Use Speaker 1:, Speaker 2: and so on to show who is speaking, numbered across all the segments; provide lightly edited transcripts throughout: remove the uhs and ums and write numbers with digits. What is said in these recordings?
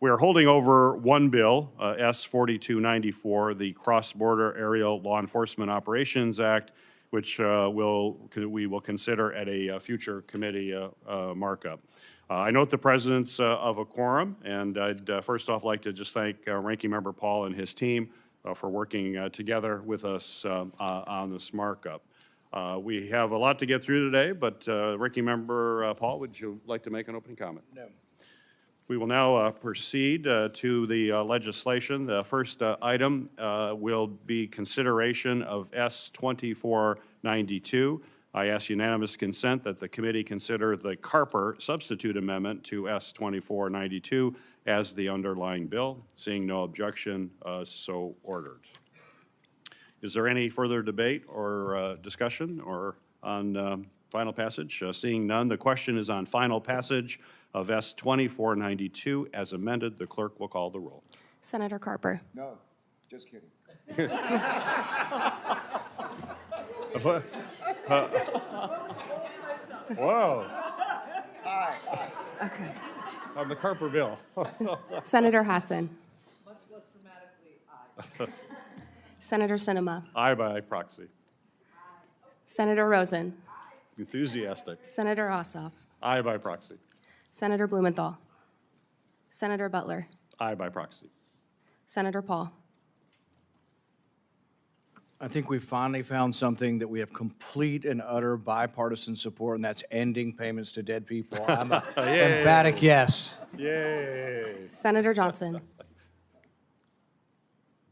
Speaker 1: We are holding over one bill, S-4294, the Cross-Border Aerial Law Enforcement Operations Act, which we will consider at a future committee markup. I note the presence of a quorum, and I'd first off like to just thank Ranking Member Paul and his team for working together with us on this markup. We have a lot to get through today, but Ranking Member Paul, would you like to make an opening comment?
Speaker 2: No.
Speaker 1: We will now proceed to the legislation. The first item will be consideration of S-2492. I ask unanimous consent that the committee consider the Carper substitute amendment to S-2492 as the underlying bill. Seeing no objection, so ordered. Is there any further debate or discussion or on final passage? Seeing none, the question is on final passage of S-2492 as amended. The clerk will call the roll.
Speaker 3: Senator Carper.
Speaker 2: No, just kidding.
Speaker 1: Whoa.
Speaker 2: Aye.
Speaker 3: Okay.
Speaker 1: On the Carper bill.
Speaker 3: Senator Hassan.
Speaker 4: Much less dramatically, aye.
Speaker 3: Senator Sinema.
Speaker 1: Aye by proxy.
Speaker 3: Senator Rosen.
Speaker 1: Enthusiastic.
Speaker 3: Senator Ossoff.
Speaker 1: Aye by proxy.
Speaker 3: Senator Blumenthal. Senator Butler.
Speaker 1: Aye by proxy.
Speaker 3: Senator Paul.
Speaker 5: I think we finally found something that we have complete and utter bipartisan support, and that's ending payments to dead people. I'm an emphatic yes.
Speaker 1: Yay.
Speaker 3: Senator Johnson.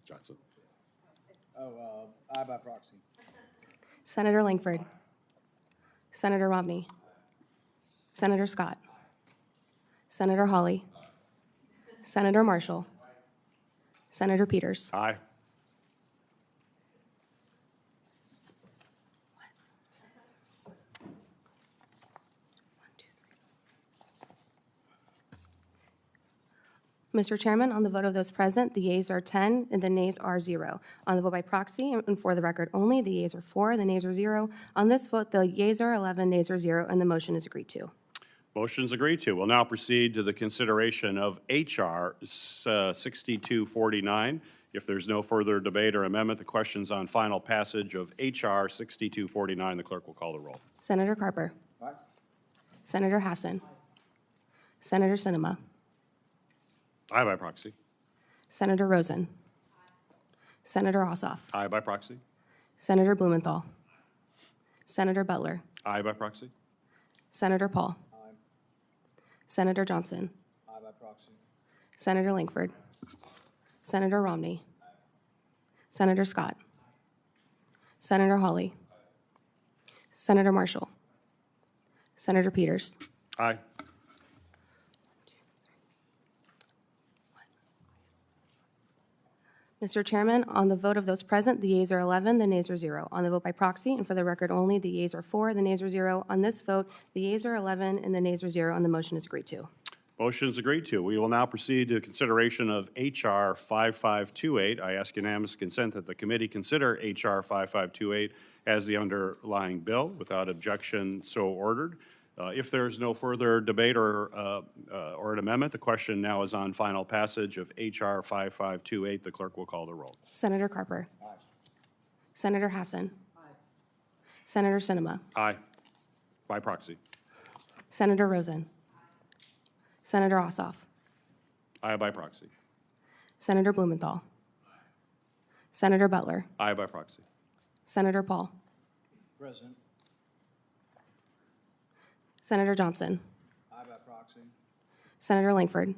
Speaker 1: Johnson.
Speaker 5: Aye by proxy.
Speaker 3: Senator Langford. Senator Romney. Senator Scott. Senator Hawley. Senator Marshall. Senator Peters.
Speaker 1: Aye.
Speaker 3: Mr. Chairman, on the vote of those present, the yeas are 10 and the nays are 0. On the vote by proxy, and for the record only, the yeas are 4, the nays are 0. On this vote, the yeas are 11, nays are 0, and the motion is agreed to.
Speaker 1: Motion's agreed to. We'll now proceed to the consideration of H.R. 6249. If there's no further debate or amendment, the question's on final passage of H.R. 6249. The clerk will call the roll.
Speaker 3: Senator Carper.
Speaker 2: Aye.
Speaker 3: Senator Hassan. Senator Sinema.
Speaker 1: Aye by proxy.
Speaker 3: Senator Rosen. Senator Ossoff.
Speaker 1: Aye by proxy.
Speaker 3: Senator Blumenthal. Senator Butler.
Speaker 1: Aye by proxy.
Speaker 3: Senator Paul.
Speaker 2: Aye.
Speaker 3: Senator Johnson.
Speaker 2: Aye by proxy.
Speaker 3: Senator Langford. Senator Romney. Senator Scott. Senator Hawley. Senator Marshall. Senator Peters.
Speaker 1: Aye.
Speaker 3: Mr. Chairman, on the vote of those present, the yeas are 11, the nays are 0. On the vote by proxy, and for the record only, the yeas are 4, the nays are 0. On this vote, the yeas are 11 and the nays are 0, and the motion is agreed to.
Speaker 1: Motion is agreed to. We will now proceed to consideration of H.R. 5528. I ask unanimous consent that the committee consider H.R. 5528 as the underlying bill. Without objection, so ordered. If there's no further debate or an amendment, the question now is on final passage of H.R. 5528. The clerk will call the roll.
Speaker 3: Senator Carper.
Speaker 2: Aye.
Speaker 3: Senator Hassan.
Speaker 4: Aye.
Speaker 3: Senator Sinema.
Speaker 1: Aye. By proxy.
Speaker 3: Senator Rosen. Senator Ossoff.
Speaker 1: Aye by proxy.
Speaker 3: Senator Blumenthal. Senator Butler.
Speaker 1: Aye by proxy.
Speaker 3: Senator Paul.
Speaker 5: Present.
Speaker 3: Senator Johnson.
Speaker 5: Aye by proxy.
Speaker 3: Senator Langford.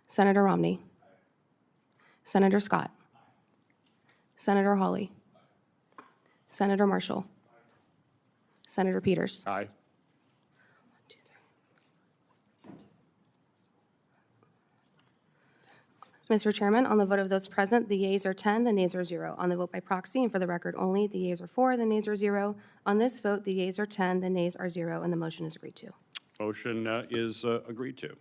Speaker 3: Senator Romney. Senator Scott. Senator Hawley. Senator Marshall. Senator Peters.
Speaker 1: Aye.
Speaker 3: Mr. Chairman, on the vote of those present, the yeas are 10, the nays are 0. On the vote by proxy, and for the record only, the yeas are 4, the nays are 0. On this vote, the yeas are 10, the nays are 0, and the motion is agreed to.
Speaker 1: Motion is agreed to.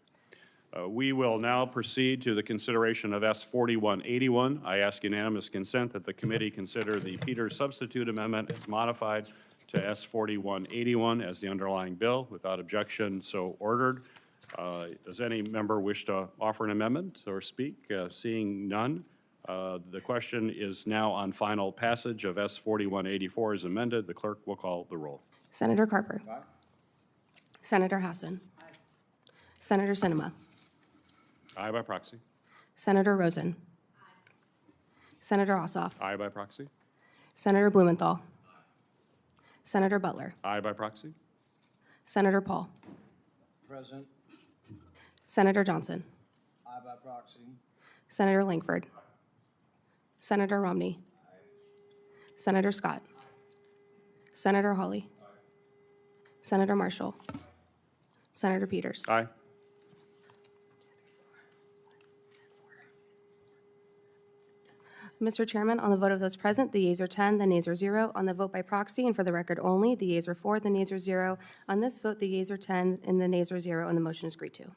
Speaker 1: We will now proceed to the consideration of S-4181. I ask unanimous consent that the committee consider the Peters substitute amendment as modified to S-4181 as the underlying bill. Without objection, so ordered. Does any member wish to offer an amendment or speak? Seeing none, the question is now on final passage of S 4184 as amended. The clerk will call the roll.
Speaker 3: Senator Carper.
Speaker 2: Aye.
Speaker 3: Senator Hassan. Senator Sinema.
Speaker 1: Aye by proxy.
Speaker 3: Senator Rosen. Senator Ossoff.
Speaker 1: Aye by proxy.
Speaker 3: Senator Blumenthal. Senator Butler.
Speaker 1: Aye by proxy.
Speaker 3: Senator Paul.
Speaker 5: Present.
Speaker 3: Senator Johnson.
Speaker 5: Aye by proxy.
Speaker 3: Senator Langford. Senator Romney. Senator Scott. Senator Hawley. Senator Marshall. Senator Peters.
Speaker 1: Aye.
Speaker 3: Mr. Chairman, on the vote of those present, the yeas are 10, the nays are 0. On the vote by proxy, and for the record only, the yeas are 4, the nays are 0. On this vote, the yeas are 10, and the nays are 0, and the motion is agreed to.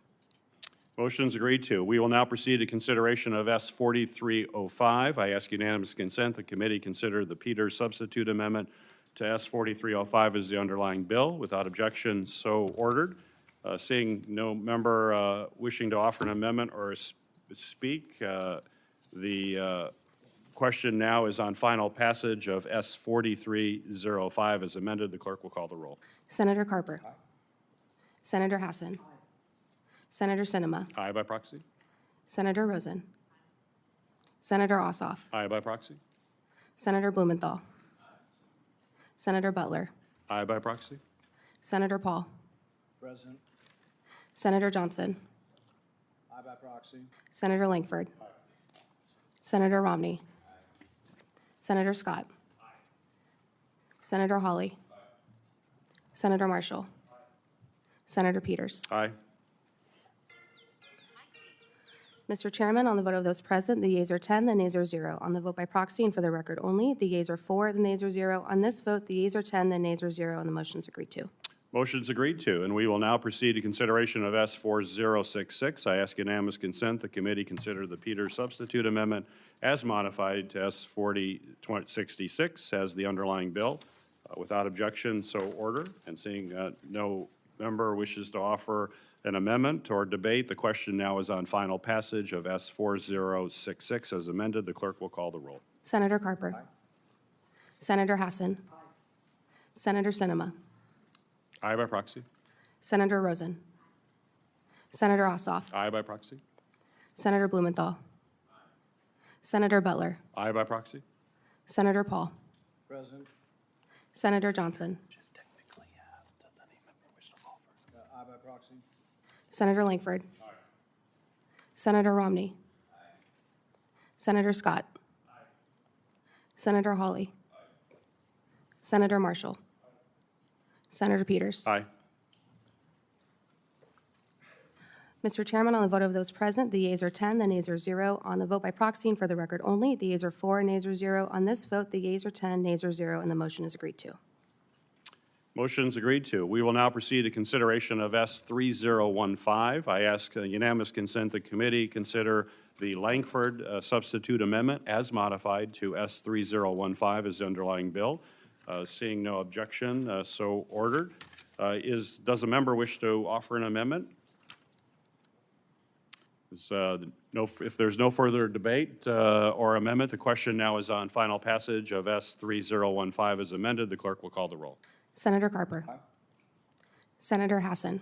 Speaker 1: Motion is agreed to. We will now proceed to consideration of S 4305. I ask unanimous consent the committee consider the Peters substitute amendment to S 4305 as the underlying bill. Without objection, so ordered. Seeing no member wishing to offer an amendment or speak, the question now is on final passage of S 4305 as amended. The clerk will call the roll.
Speaker 3: Senator Carper. Senator Hassan. Senator Sinema.
Speaker 1: Aye by proxy.
Speaker 3: Senator Rosen. Senator Ossoff.
Speaker 1: Aye by proxy.
Speaker 3: Senator Blumenthal. Senator Butler.
Speaker 1: Aye by proxy.
Speaker 3: Senator Paul.
Speaker 5: Present.
Speaker 3: Senator Johnson.
Speaker 5: Aye by proxy.
Speaker 3: Senator Langford. Senator Romney. Senator Scott. Senator Hawley. Senator Marshall. Senator Peters.
Speaker 1: Aye.
Speaker 3: Mr. Chairman, on the vote of those present, the yeas are 10, the nays are 0. On the vote by proxy and for the record only, the yeas are 4, the nays are 0. On this vote, the yeas are 10, the nays are 0, and the motion is agreed to.
Speaker 1: Motion is agreed to, and we will now proceed to consideration of S 4066. I ask unanimous consent the committee consider the Peters substitute amendment as modified to S 4066 as the underlying bill. Without objection, so ordered. And seeing no member wishes to offer an amendment or debate, the question now is on final passage of S 4066 as amended. The clerk will call the roll.
Speaker 3: Senator Carper. Senator Hassan. Senator Sinema.
Speaker 1: Aye by proxy.
Speaker 3: Senator Rosen. Senator Ossoff.
Speaker 1: Aye by proxy.
Speaker 3: Senator Blumenthal. Senator Butler.
Speaker 1: Aye by proxy.
Speaker 3: Senator Paul.
Speaker 5: Present.
Speaker 3: Senator Johnson.
Speaker 5: Aye by proxy.
Speaker 3: Senator Langford. Senator Romney. Senator Scott. Senator Hawley. Senator Marshall. Senator Peters.
Speaker 1: Aye.
Speaker 3: Mr. Chairman, on the vote of those present, the yeas are 10, the nays are 0. On the vote by proxy and for the record only, the yeas are 4, nays are 0. On this vote, the yeas are 10, nays are 0, and the motion is agreed to.
Speaker 1: Motion is agreed to. We will now proceed to consideration of S 3015. I ask unanimous consent the committee consider the Langford substitute amendment as modified to S 3015 as the underlying bill. Seeing no objection, so ordered. Does a member wish to offer an amendment? If there's no further debate or amendment, the question now is on final passage of S 3015 as amended. The clerk will call the roll.
Speaker 3: Senator Carper. Senator Hassan.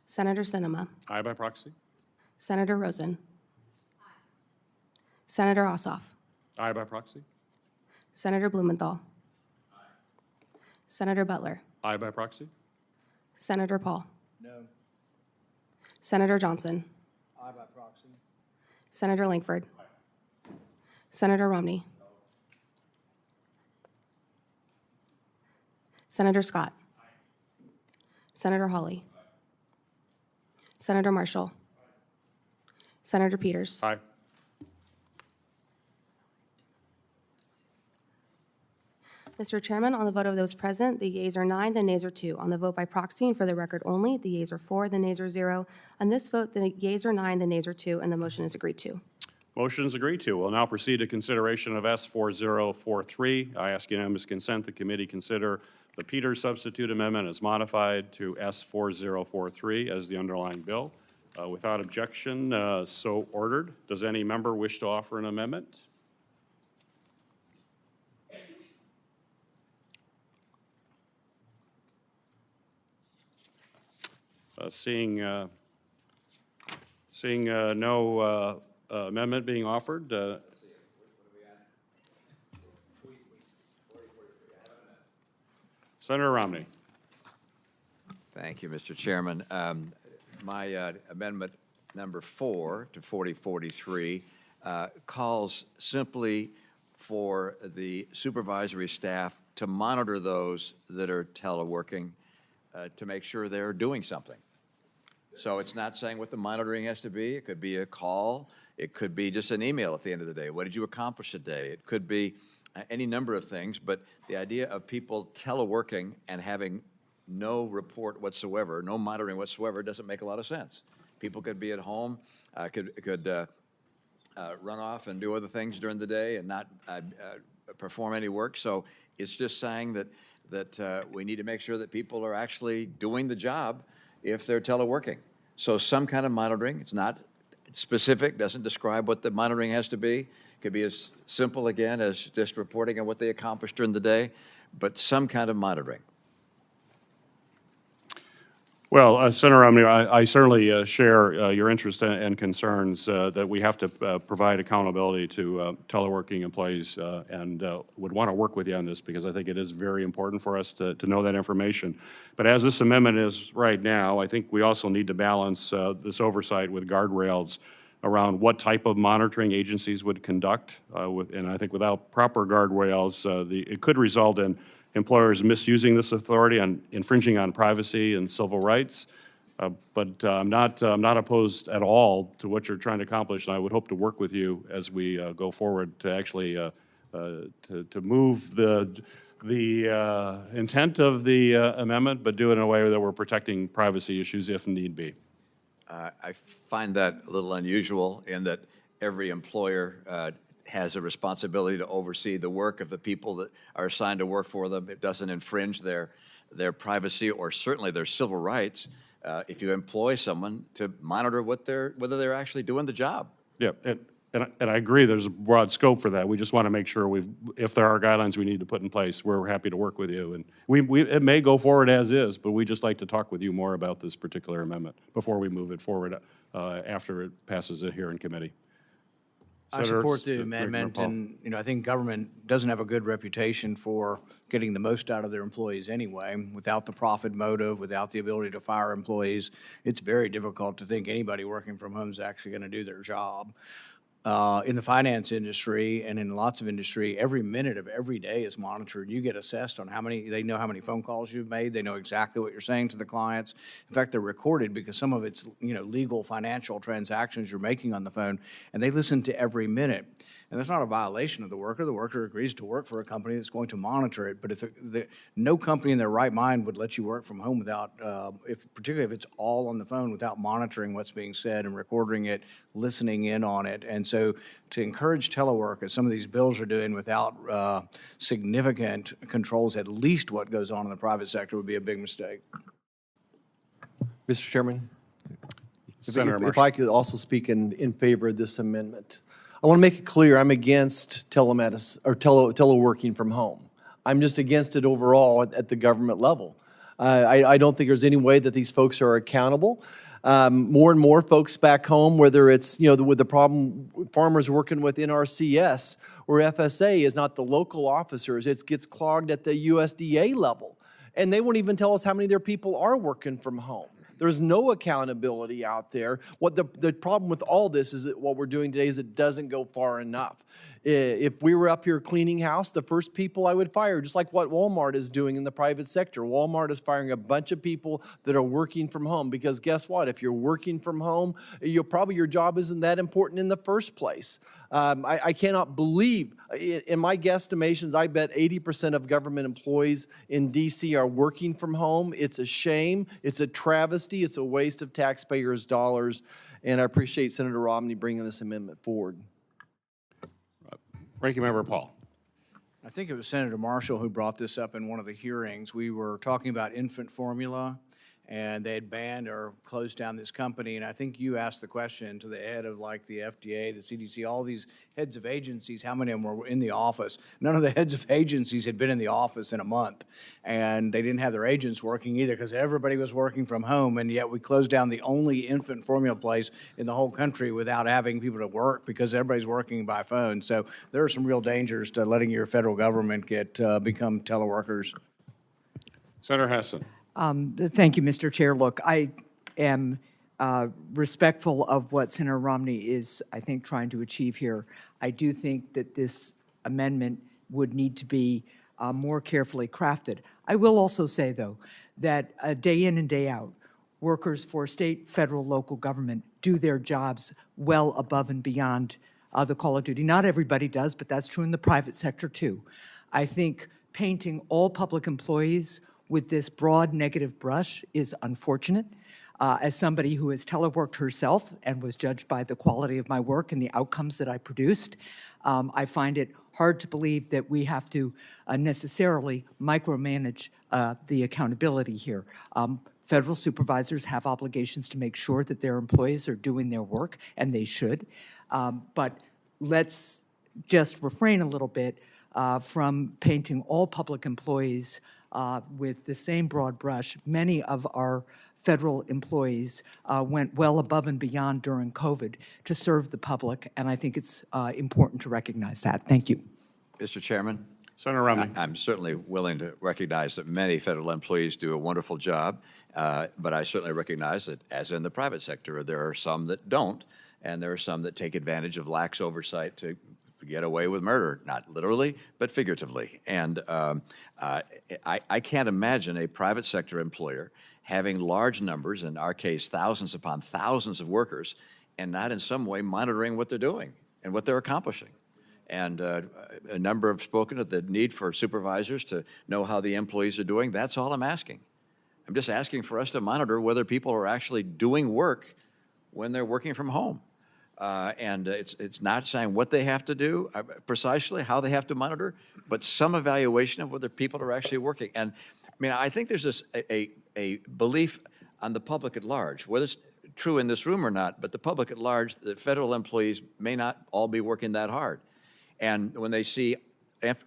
Speaker 3: Senator Sinema.
Speaker 1: Aye by proxy.
Speaker 3: Senator Rosen. Senator Ossoff.
Speaker 1: Aye by proxy.
Speaker 3: Senator Blumenthal. Senator Butler.
Speaker 1: Aye by proxy.
Speaker 3: Senator Paul.
Speaker 5: No.
Speaker 3: Senator Johnson.
Speaker 5: Aye by proxy.
Speaker 3: Senator Langford. Senator Romney. Senator Scott. Senator Hawley. Senator Marshall. Senator Peters.
Speaker 1: Aye.
Speaker 3: Mr. Chairman, on the vote of those present, the yeas are 9, the nays are 2. On the vote by proxy and for the record only, the yeas are 4, the nays are 0. On this vote, the yeas are 9, the nays are 2, and the motion is agreed to.
Speaker 1: Motion is agreed to. We'll now proceed to consideration of S 4043. I ask unanimous consent the committee consider The Peters substitute amendment is modified to S4043 as the underlying bill. Without objection, so ordered. Does any member wish to offer an amendment? Seeing no amendment being offered, Senator Romney.
Speaker 6: Thank you, Mr. Chairman. My amendment number 4 to 4043 calls simply for the supervisory staff to monitor those that are teleworking to make sure they're doing something. So it's not saying what the monitoring has to be. It could be a call. It could be just an email at the end of the day. What did you accomplish today? It could be any number of things, but the idea of people teleworking and having no report whatsoever, no monitoring whatsoever, doesn't make a lot of sense. People could be at home, could run off and do other things during the day and not perform any work. So it's just saying that we need to make sure that people are actually doing the job if they're teleworking. So some kind of monitoring. It's not specific, doesn't describe what the monitoring has to be. It could be as simple, again, as just reporting on what they accomplished during the day, but some kind of monitoring.
Speaker 1: Well, Senator Romney, I certainly share your interest and concerns that we have to provide accountability to teleworking employees and would want to work with you on this because I think it is very important for us to know that information. But as this amendment is right now, I think we also need to balance this oversight with guardrails around what type of monitoring agencies would conduct. And I think without proper guardrails, it could result in employers misusing this authority and infringing on privacy and civil rights. But I'm not opposed at all to what you're trying to accomplish, and I would hope to work with you as we go forward to actually to move the intent of the amendment, but do it in a way that we're protecting privacy issues if need be.
Speaker 6: I find that a little unusual in that every employer has a responsibility to oversee the work of the people that are assigned to work for them. It doesn't infringe their privacy or certainly their civil rights if you employ someone to monitor whether they're actually doing the job.
Speaker 1: Yeah, and I agree there's a broad scope for that. We just want to make sure if there are guidelines we need to put in place, we're happy to work with you. And it may go forward as is, but we just like to talk with you more about this particular amendment before we move it forward after it passes it here in committee.
Speaker 5: I support the amendment, and I think government doesn't have a good reputation for getting the most out of their employees anyway. Without the profit motive, without the ability to fire employees, it's very difficult to think anybody working from home is actually going to do their job. In the finance industry and in lots of industry, every minute of every day is monitored. You get assessed on they know how many phone calls you've made. They know exactly what you're saying to the clients. In fact, they're recorded because some of it's, legal financial transactions you're making on the phone, and they listen to every minute. And that's not a violation of the worker. The worker agrees to work for a company that's going to monitor it. But if no company in their right mind would let you work from home without, particularly if it's all on the phone, without monitoring what's being said and recording it, listening in on it. And so to encourage telework, as some of these bills are doing without significant controls, at least what goes on in the private sector, would be a big mistake.
Speaker 7: Mr. Chairman,
Speaker 1: Senator
Speaker 7: if I could also speak in favor of this amendment. I want to make it clear I'm against teleworking from home. I'm just against it overall at the government level. I don't think there's any way that these folks are accountable. More and more folks back home, whether it's with the problem farmers working with NRCS or FSA, is not the local officers. It gets clogged at the USDA level, and they won't even tell us how many of their people are working from home. There's no accountability out there. What the problem with all this is that what we're doing today is it doesn't go far enough. If we were up here cleaning house, the first people I would fire, just like what Walmart is doing in the private sector. Walmart is firing a bunch of people that are working from home because guess what? If you're working from home, your job isn't that important in the first place. I cannot believe, in my guesstimations, I bet 80% of government employees in D.C. are working from home. It's a shame. It's a travesty. It's a waste of taxpayers' dollars. And I appreciate Senator Romney bringing this amendment forward.
Speaker 1: Ranking Member Paul.
Speaker 5: I think it was Senator Marshall who brought this up in one of the hearings. We were talking about infant formula, and they had banned or closed down this company. And I think you asked the question to the head of like the FDA, the CDC, all these heads of agencies, how many of them were in the office. None of the heads of agencies had been in the office in a month. And they didn't have their agents working either because everybody was working from home. And yet we closed down the only infant formula place in the whole country without having people to work because everybody's working by phone. So there are some real dangers to letting your federal government become teleworkers.
Speaker 1: Senator Hassan.
Speaker 8: Thank you, Mr. Chair. Look, I am respectful of what Senator Romney is, I think, trying to achieve here. I do think that this amendment would need to be more carefully crafted. I will also say, though, that day in and day out, workers for state, federal, local government do their jobs well above and beyond the call of duty. Not everybody does, but that's true in the private sector, too. I think painting all public employees with this broad negative brush is unfortunate. As somebody who has teleworked herself and was judged by the quality of my work and the outcomes that I produced, I find it hard to believe that we have to necessarily micromanage the accountability here. Federal supervisors have obligations to make sure that their employees are doing their work, and they should. But let's just refrain a little bit from painting all public employees with the same broad brush. Many of our federal employees went well above and beyond during COVID to serve the public, and I think it's important to recognize that. Thank you.
Speaker 6: Mr. Chairman?
Speaker 1: Senator Romney.
Speaker 6: I'm certainly willing to recognize that many federal employees do a wonderful job, but I certainly recognize that, as in the private sector, there are some that don't, and there are some that take advantage of lax oversight to get away with murder, not literally, but figuratively. And I can't imagine a private sector employer having large numbers, in our case, thousands upon thousands of workers, and not in some way monitoring what they're doing and what they're accomplishing. And a number have spoken of the need for supervisors to know how the employees are doing. That's all I'm asking. I'm just asking for us to monitor whether people are actually doing work when they're working from home. And it's not saying what they have to do, precisely how they have to monitor, but some evaluation of whether people are actually working. And I mean, I think there's this a belief on the public at large, whether it's true in this room or not, but the public at large, that federal employees may not all be working that hard. And when they see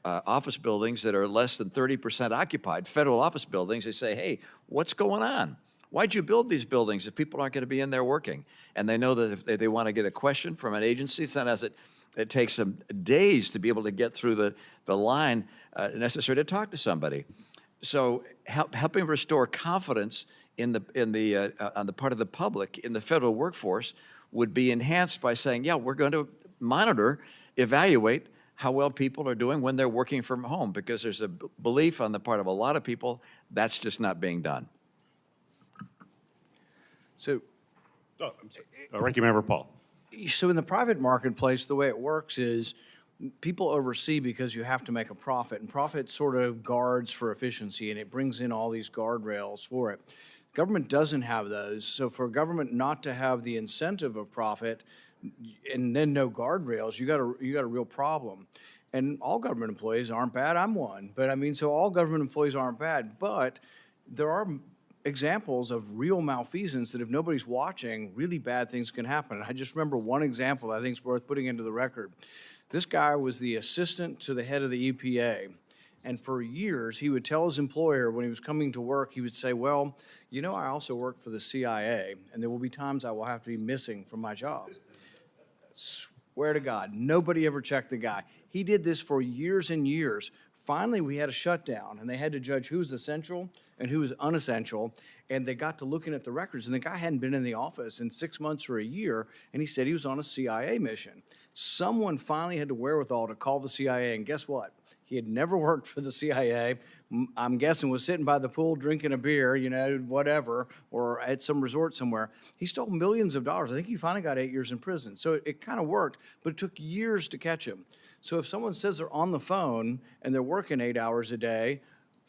Speaker 6: office buildings that are less than 30% occupied, federal office buildings, they say, hey, what's going on? Why'd you build these buildings if people aren't going to be in there working? And they know that if they want to get a question from an agency, sometimes it takes them days to be able to get through the line necessary to talk to somebody. So helping restore confidence on the part of the public in the federal workforce would be enhanced by saying, yeah, we're going to monitor, evaluate how well people are doing when they're working from home, because there's a belief on the part of a lot of people that's just not being done.
Speaker 5: So,
Speaker 1: Ranking Member Paul.
Speaker 5: so in the private marketplace, the way it works is people oversee because you have to make a profit, and profit sort of guards for efficiency, and it brings in all these guardrails for it. Government doesn't have those, so for government not to have the incentive of profit and then no guardrails, you got a real problem. And all government employees aren't bad. I'm one, but I mean, so all government employees aren't bad, but there are examples of real malfeasance that if nobody's watching, really bad things can happen. And I just remember one example I think is worth putting into the record. This guy was the assistant to the head of the EPA, and for years he would tell his employer when he was coming to work, he would say, well, you know, I also work for the CIA, and there will be times I will have to be missing from my job. Swear to God, nobody ever checked the guy. He did this for years and years. Finally, we had a shutdown, and they had to judge who was essential and who was unessential, and they got to looking at the records, and the guy hadn't been in the office in 6 months or a year, and he said he was on a CIA mission. Someone finally had the wherewithal to call the CIA, and guess what? He had never worked for the CIA. I'm guessing was sitting by the pool drinking a beer, you know, whatever, or at some resort somewhere. He stole millions of dollars. I think he finally got 8 years in prison. So it kind of worked, but it took years to catch him. So if someone says they're on the phone and they're working 8 hours a day,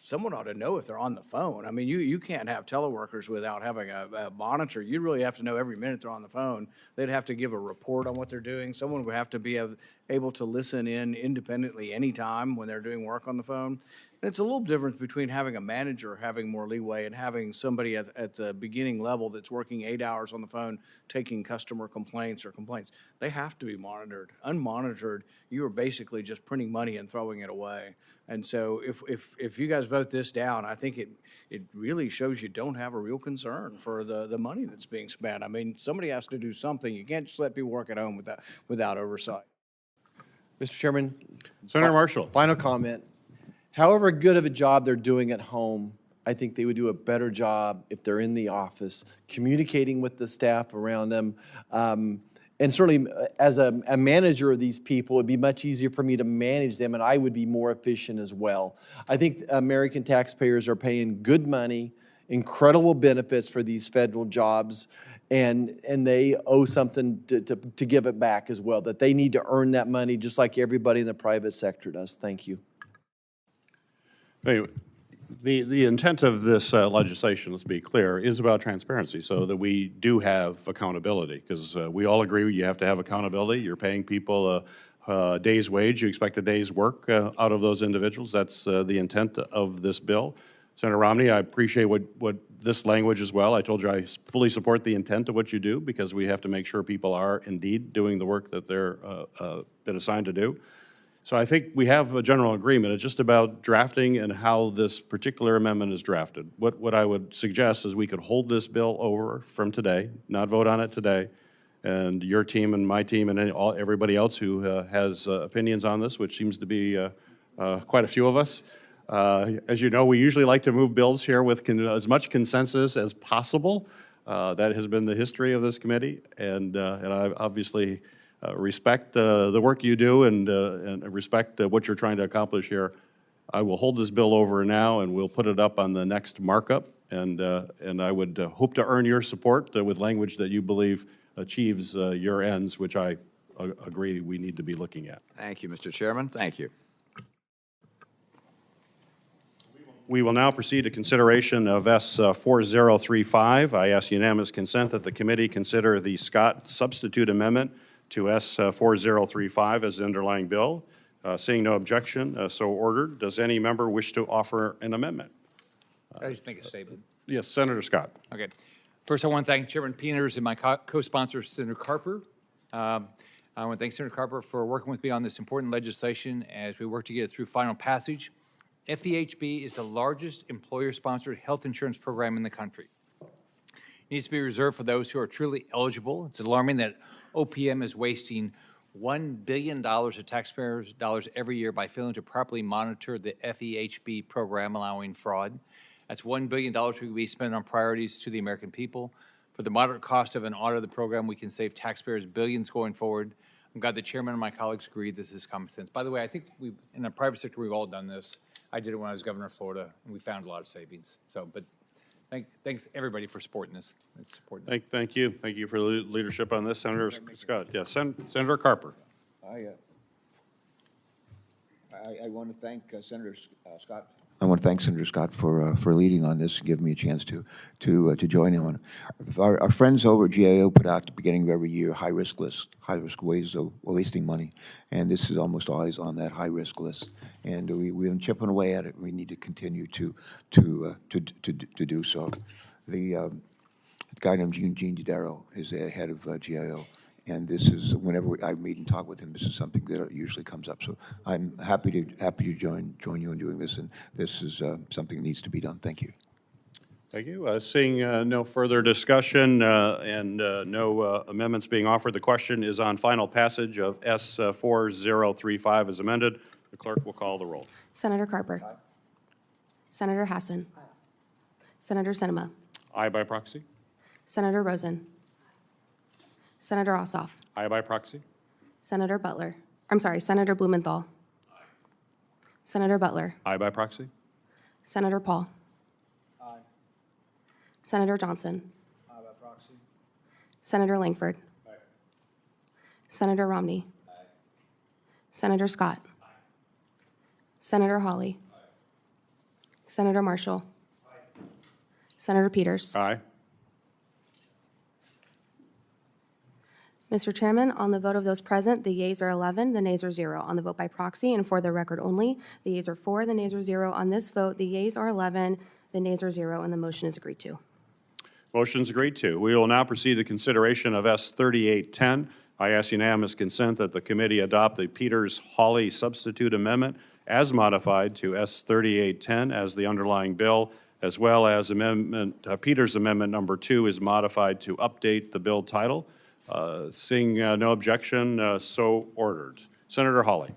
Speaker 5: someone ought to know if they're on the phone. I mean, you can't have teleworkers without having a monitor. You really have to know every minute they're on the phone. They'd have to give a report on what they're doing. Someone would have to be able to listen in independently anytime when they're doing work on the phone. And it's a little difference between having a manager having more leeway and having somebody at the beginning level that's working 8 hours on the phone taking customer complaints or complaints. They have to be monitored. Unmonitored, you are basically just printing money and throwing it away. And so if you guys vote this down, I think it really shows you don't have a real concern for the money that's being spent. I mean, somebody has to do something. You can't just let people work at home without oversight.
Speaker 7: Mr. Chairman.
Speaker 1: Senator Marshall.
Speaker 7: Final comment. However good of a job they're doing at home, I think they would do a better job if they're in the office, communicating with the staff around them. And certainly, as a manager of these people, it'd be much easier for me to manage them, and I would be more efficient as well. I think American taxpayers are paying good money, incredible benefits for these federal jobs, and they owe something to give it back as well, that they need to earn that money just like everybody in the private sector does. Thank you.
Speaker 1: Anyway, the intent of this legislation, let's be clear, is about transparency so that we do have accountability, because we all agree you have to have accountability. You're paying people a day's wage. You expect a day's work out of those individuals. That's the intent of this bill. Senator Romney, I appreciate what this language as well. I told you I fully support the intent of what you do, because we have to make sure people are indeed doing the work that they're been assigned to do. So I think we have a general agreement. It's just about drafting and how this particular amendment is drafted. What I would suggest is we could hold this bill over from today, not vote on it today, and your team and my team and everybody else who has opinions on this, which seems to be quite a few of us. As you know, we usually like to move bills here with as much consensus as possible. That has been the history of this committee, and I obviously respect the work you do and respect what you're trying to accomplish here. I will hold this bill over now, and we'll put it up on the next markup, and I would hope to earn your support with language that you believe achieves your ends, which I agree we need to be looking at.
Speaker 6: Thank you, Mr. Chairman. Thank you.
Speaker 1: We will now proceed to consideration of S4035. I ask unanimous consent that the committee consider the Scott substitute amendment to S4035 as the underlying bill. Seeing no objection, so ordered. Does any member wish to offer an amendment?
Speaker 9: I just make a statement.
Speaker 1: Yes, Senator Scott.
Speaker 9: Okay. First, I want to thank Chairman Peters and my co-sponsor, Senator Carper. I want to thank Senator Carper for working with me on this important legislation as we work to get it through final passage. FEHB is the largest employer-sponsored health insurance program in the country. It needs to be reserved for those who are truly eligible. It's alarming that OPM is wasting $1 billion of taxpayers' dollars every year by failing to properly monitor the FEHB program, allowing fraud. That's $1 billion we could be spending on priorities to the American people. For the moderate cost of an audit of the program, we can save taxpayers billions going forward. I'm glad the chairman and my colleagues agree this is common sense. By the way, I think in the private sector, we've all done this. I did it when I was governor of Florida, and we found a lot of savings. So, but thanks everybody for supporting this.
Speaker 1: Thank you. Thank you for the leadership on this, Senator Scott. Yes, Senator Carper.
Speaker 2: I want to thank Senator Scott. I want to thank Senator Scott for leading on this and giving me a chance to join in on it. Our friends over at GAO put out at the beginning of every year high-risk list, high-risk ways of wasting money, and this is almost always on that high-risk list. And we've been chipping away at it. We need to continue to do so. The guy named Gene Didero is the head of GAO. And this is, whenever I meet and talk with him, this is something that usually comes up. So I'm happy to join you in doing this, and this is something that needs to be done. Thank you.
Speaker 1: Thank you. Seeing no further discussion and no amendments being offered, the question is on final passage of S4035 as amended. The clerk will call the roll.
Speaker 3: Senator Carper. Aye. Senator Hassan. Aye. Senator Sinema.
Speaker 1: Aye by proxy.
Speaker 3: Senator Rosen. Senator Ossoff.
Speaker 1: Aye by proxy.
Speaker 3: Senator Blumenthal. Aye. Senator Butler.
Speaker 1: Aye by proxy.
Speaker 3: Senator Paul.
Speaker 5: Aye.
Speaker 3: Senator Johnson.
Speaker 5: Aye by proxy.
Speaker 3: Senator Langford.
Speaker 1: Aye.
Speaker 3: Senator Romney.
Speaker 5: Aye.
Speaker 3: Senator Scott. Aye. Senator Hawley. Aye. Senator Marshall. Senator Peters.
Speaker 1: Aye.
Speaker 3: Mr. Chairman, on the vote of those present, the yeas are 11, the nays are 0. On the vote by proxy and for the record only, the yeas are 4, the nays are 0. On this vote, the yeas are 11, the nays are 0, and the motion is agreed to.
Speaker 1: Motion is agreed to. We will now proceed to consideration of S 3810. I ask unanimous consent that the committee adopt the Peters-Hawley substitute amendment as modified to S 3810 as the underlying bill, as well as Peters Amendment Number 2 is modified to update the bill title. Seeing no objection, so ordered. Senator Hawley.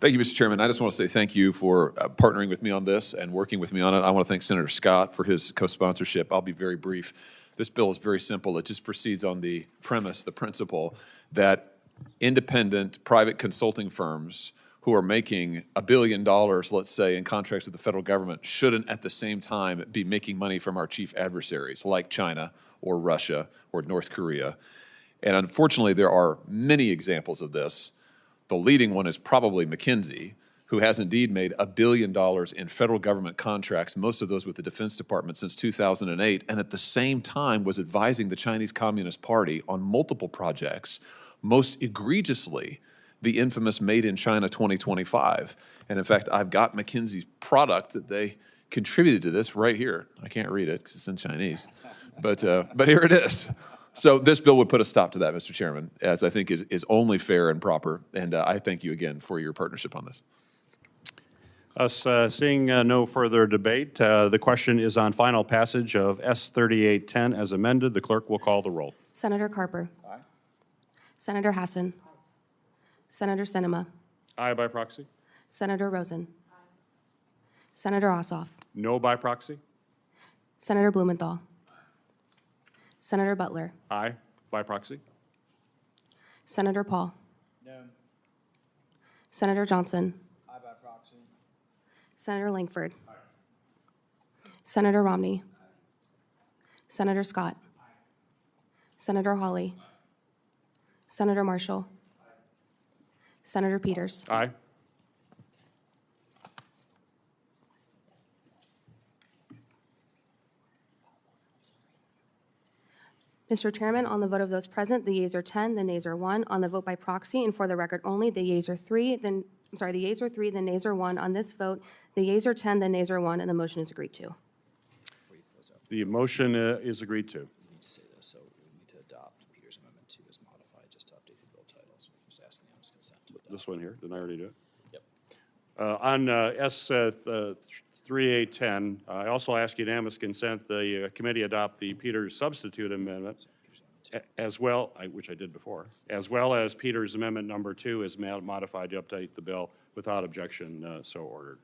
Speaker 10: Thank you, Mr. Chairman. I just want to say thank you for partnering with me on this and working with me on it. I want to thank Senator Scott for his co-sponsorship. I'll be very brief. This bill is very simple. It just proceeds on the premise, the principle, that independent private consulting firms who are making $1 billion, let's say, in contracts with the federal government shouldn't at the same time be making money from our chief adversaries like China or Russia or North Korea. And unfortunately, there are many examples of this. The leading one is probably McKinsey, who has indeed made $1 billion in federal government contracts, most of those with the Defense Department since 2008, and at the same time was advising the Chinese Communist Party on multiple projects, most egregiously the infamous Made in China 2025. And in fact, I've got McKinsey's product that they contributed to this right here. I can't read it because it's in Chinese, but here it is. So this bill would put a stop to that, Mr. Chairman, as I think is only fair and proper. And I thank you again for your partnership on this.
Speaker 1: Seeing no further debate, the question is on final passage of S 3810 as amended. The clerk will call the roll.
Speaker 3: Senator Carper. Aye. Senator Hassan. Aye. Senator Sinema.
Speaker 1: Aye by proxy.
Speaker 3: Senator Rosen. Aye. Senator Ossoff.
Speaker 1: No by proxy.
Speaker 3: Senator Blumenthal. Senator Butler.
Speaker 1: Aye by proxy.
Speaker 3: Senator Paul.
Speaker 5: No.
Speaker 3: Senator Johnson.
Speaker 5: Aye by proxy.
Speaker 3: Senator Langford. Aye. Senator Romney. Aye. Senator Scott. Aye. Senator Hawley. Aye. Senator Marshall. Aye. Senator Peters.
Speaker 1: Aye.
Speaker 3: Mr. Chairman, on the vote of those present, the yeas are 10, the nays are 1. On the vote by proxy and for the record only, the yeas are 3, the yeas are 3, the nays are 1. On this vote, the yeas are 10, the nays are 1, and the motion is agreed to.
Speaker 1: The motion is agreed to.
Speaker 11: We need to say this, so we need to adopt Peters Amendment 2 as modified, just to update the bill titles. Just asking unanimous consent to adopt.
Speaker 1: This one here, didn't I already do it?
Speaker 11: Yep.
Speaker 1: On S 3810, I also ask unanimous consent the committee adopt the Peters substitute amendment as well, which I did before, as well as Peters Amendment Number 2 is modified to update the bill without objection, so ordered.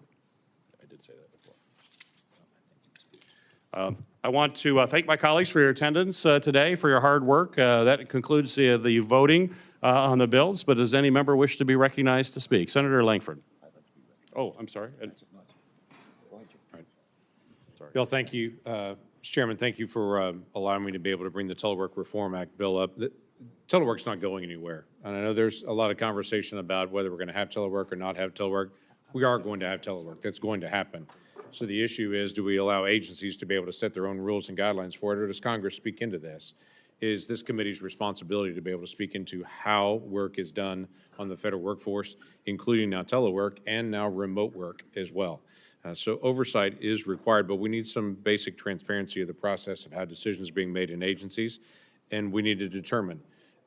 Speaker 1: I did say that before. I want to thank my colleagues for your attendance today, for your hard work. That concludes the voting on the bills, but does any member wish to be recognized to speak? Senator Langford. Oh, I'm sorry.
Speaker 12: Bill, thank you. Mr. Chairman, thank you for allowing me to be able to bring the Telework Reform Act bill up. Telework's not going anywhere. And I know there's a lot of conversation about whether we're going to have telework or not have telework. We are going to have telework. That's going to happen. So the issue is, do we allow agencies to be able to set their own rules and guidelines for it, or does Congress speak into this? Is this committee's responsibility to be able to speak into how work is done on the federal workforce, including now telework and now remote work as well. So oversight is required, but we need some basic transparency of the process of how decisions are being made in agencies, and we need to determine.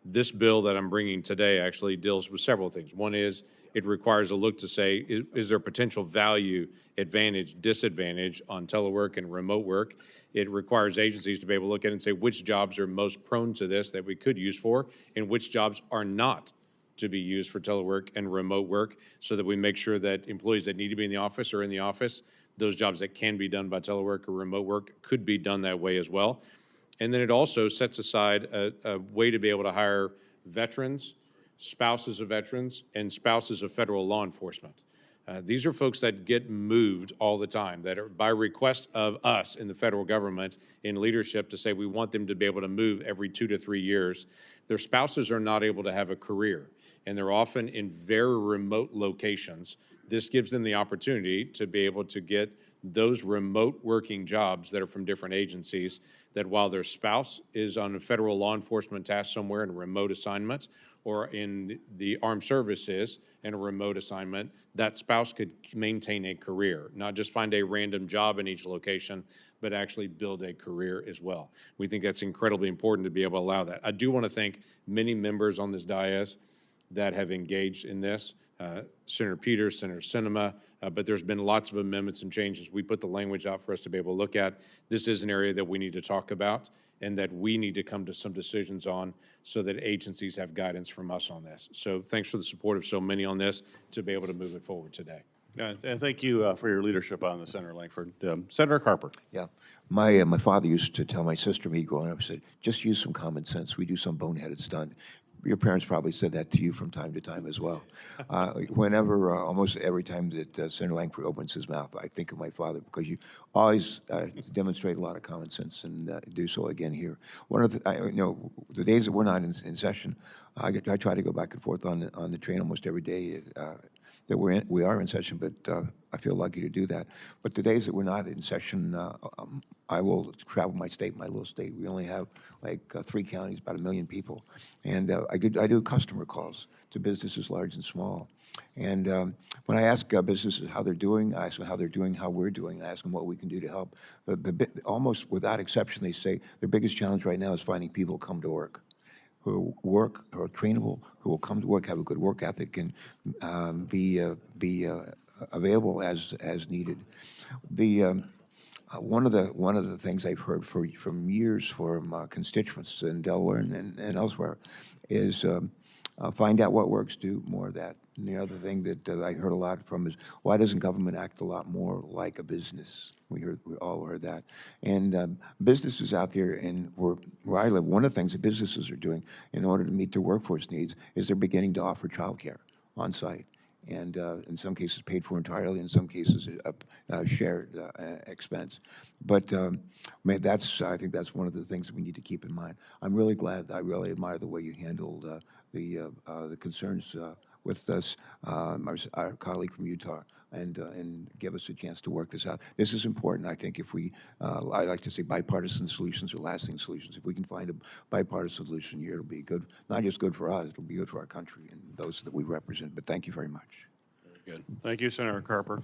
Speaker 12: This bill that I'm bringing today actually deals with several things. One is it requires a look to say, is there potential value, advantage, disadvantage on telework and remote work? It requires agencies to be able to look at it and say which jobs are most prone to this that we could use for, and which jobs are not to be used for telework and remote work, so that we make sure that employees that need to be in the office are in the office. Those jobs that can be done by telework or remote work could be done that way as well. And then it also sets aside a way to be able to hire veterans, spouses of veterans, and spouses of federal law enforcement. These are folks that get moved all the time, that are by request of us in the federal government in leadership to say we want them to be able to move every 2 to 3 years. Their spouses are not able to have a career, and they're often in very remote locations. This gives them the opportunity to be able to get those remote working jobs that are from different agencies, that while their spouse is on a federal law enforcement task somewhere in a remote assignment, or in the armed services in a remote assignment, that spouse could maintain a career, not just find a random job in each location, but actually build a career as well. We think that's incredibly important to be able to allow that. I do want to thank many members on this dais that have engaged in this. Senator Peters, Senator Sinema, but there's been lots of amendments and changes. We put the language out for us to be able to look at. This is an area that we need to talk about and that we need to come to some decisions on so that agencies have guidance from us on this. So thanks for the support of so many on this to be able to move it forward today.
Speaker 1: And thank you for your leadership on this, Senator Langford. Senator Carper.
Speaker 2: Yeah. My father used to tell my sister, me growing up, said, just use some common sense. We do some boneheaded stunt. Your parents probably said that to you from time to time as well. Whenever, almost every time that Senator Langford opens his mouth, I think of my father, because you always demonstrate a lot of common sense, and do so again here. One of the, the days that we're not in session, I try to go back and forth on the train almost every day that we are in session, but I feel lucky to do that. But the days that we're not in session, I will travel my state, my little state. We only have like 3 counties, about 1 million people. And I do customer calls to businesses large and small. And when I ask businesses how they're doing, I ask them how they're doing, how we're doing, I ask them what we can do to help. Almost without exception, they say their biggest challenge right now is finding people who come to work, who work, who are trainable, who will come to work, have a good work ethic, and be available as needed. One of the things I've heard from years from constituents in Delaware and elsewhere is find out what works, do more of that. And the other thing that I heard a lot from is, why doesn't government act a lot more like a business? We all heard that. And businesses out there, and where I live, one of the things that businesses are doing in order to meet their workforce needs is they're beginning to offer childcare on site. And in some cases paid for entirely, in some cases shared expense. But I think that's one of the things that we need to keep in mind. I'm really glad, I really admire the way you handled the concerns with us, our colleague from Utah, and give us a chance to work this out. This is important. I think if we, I like to say bipartisan solutions are lasting solutions. If we can find a bipartisan solution here, it'll be good, not just good for us, it'll be good for our country and those that we represent. But thank you very much.
Speaker 1: Very good. Thank you, Senator Carper.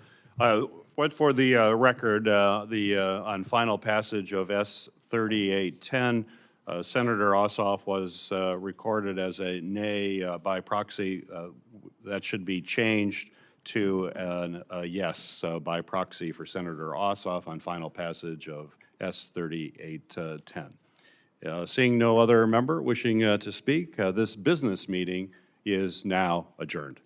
Speaker 1: What for the record, on final passage of S 3810, Senator Ossoff was recorded as a nay by proxy. That should be changed to a yes by proxy for Senator Ossoff on final passage of S 3810. Seeing no other member wishing to speak, this business meeting is now adjourned.